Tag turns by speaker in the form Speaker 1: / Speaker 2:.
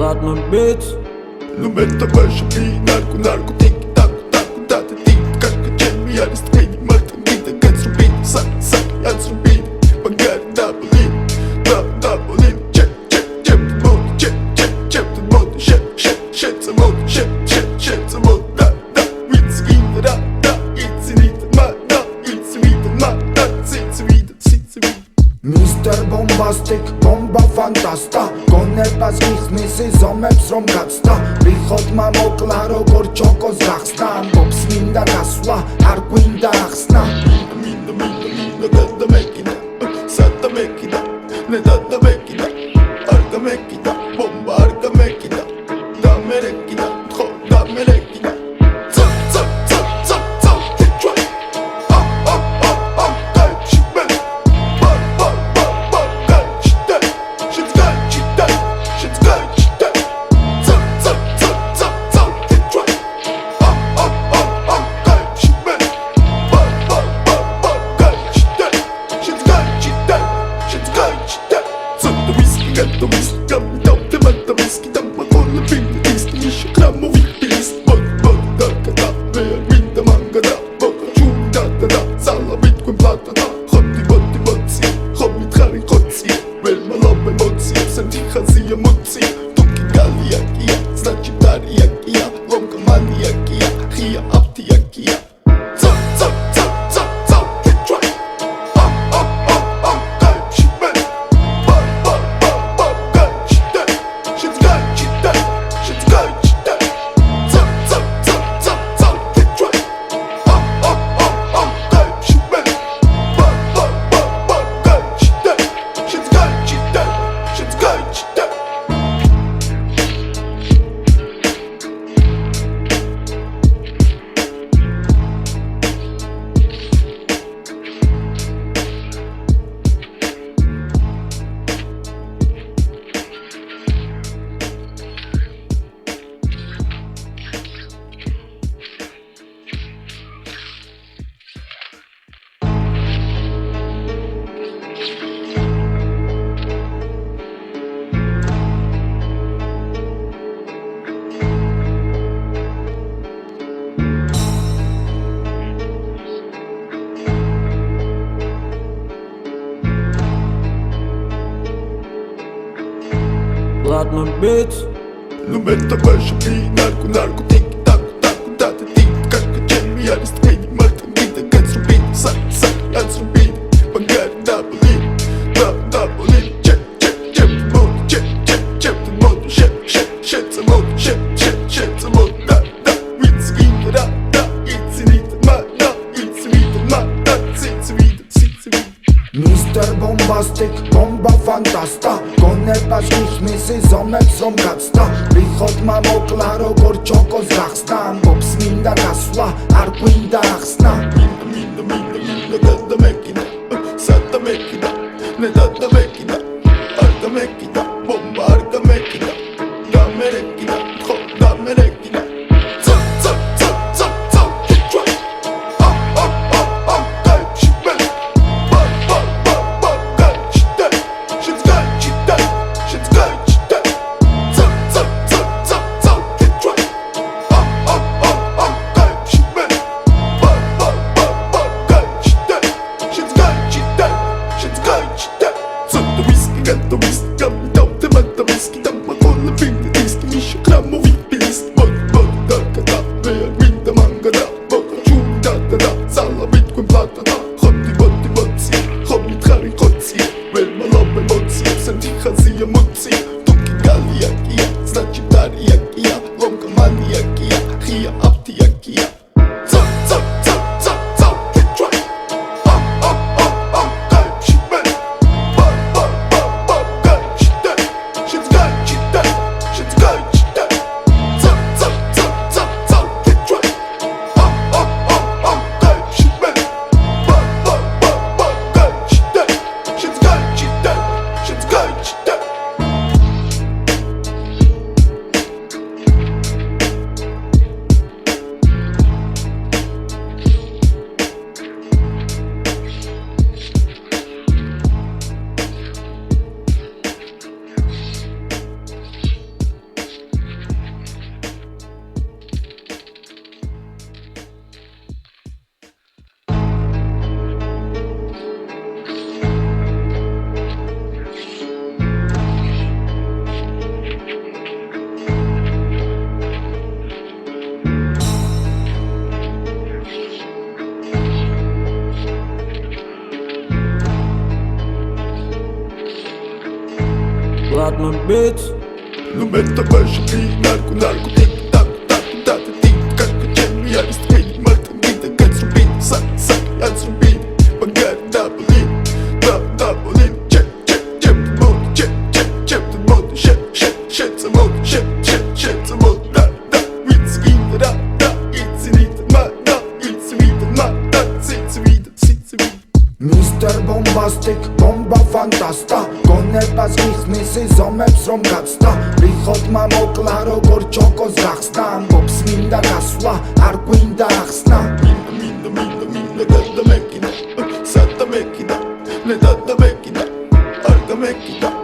Speaker 1: Platinum Beats.
Speaker 2: Nu meta baixo e narco tic tac tac data tic caca chemi aris twini marta vida gets rubin sac as rubin pagar double check the mode shit the mode da it's in the da it's in it ma da it's with ma da it's with
Speaker 3: Mr. Bombastic, bomba fantasta გონებას გიხსნის ზომებს რომ გაცდა ვიხოდმა მოკლა როგორ ჩოკოს გახსნა ამბობს მინდა გასვლა არ გვინდა ახსნა
Speaker 2: მინდა მეკიდა სადა მეკიდა ნედა მეკიდა არ გამეკიდა ბომბა არ გამეკიდა და მერეკიდა ხო და მერეკიდა The whiskey come down the man the whiskey down my all the thing the taste me she grab my weakness but da da where with the manga da but you da sala bit con plata da khot mit khari khotsi well my love my motsi senti khazi motsi tuki galia kia значит daria kia longa mania kia khia aptia kia
Speaker 1: Platinum Beats.
Speaker 2: Nu meta baixo e narco tic tac data tic caca chemi aris twini marta vida gets rubin sac as rubin pagar double check the mode shit the mode da it's in the da it's in it ma da it's with ma da it's with
Speaker 3: Mr. Bombastic, bomba fantasta გონებას გიხსნის ზომებს რომ გაცდა ვიხოდმა მოკლა როგორ ჩოკოს გახსნა ამბობს მინდა გასვლა არ გვინდა ახსნა
Speaker 2: მინდა მეკიდა სადა მეკიდა ნედა მეკიდა არ გამეკიდა ბომბა არ გამეკიდა და მერეკიდა ხო და მერეკიდა Shit's good.
Speaker 1: Latman Beats
Speaker 2: Nu meta başı bir narko tik tak tak tak tik tak Cemi yarıs tkeni martın gide kaç rubin Sak sak yaz rubin Bagar dabolin dabolin Cep the mod Shit the mod Shit the mod Da It's in da It's in it ma da It's in it ma da It's in it
Speaker 3: Mr. Bombastic, bomba fantasta გონებას გიხსნის ზომებს რომ გაცდა რიხოთმა მოკლა როგორ ჩოკოს გახსნა ამბობს მინდა გასვლა არ გვინდა ახსნა
Speaker 2: Minda da mekina Sata mekina Ne da mekina Arda mekina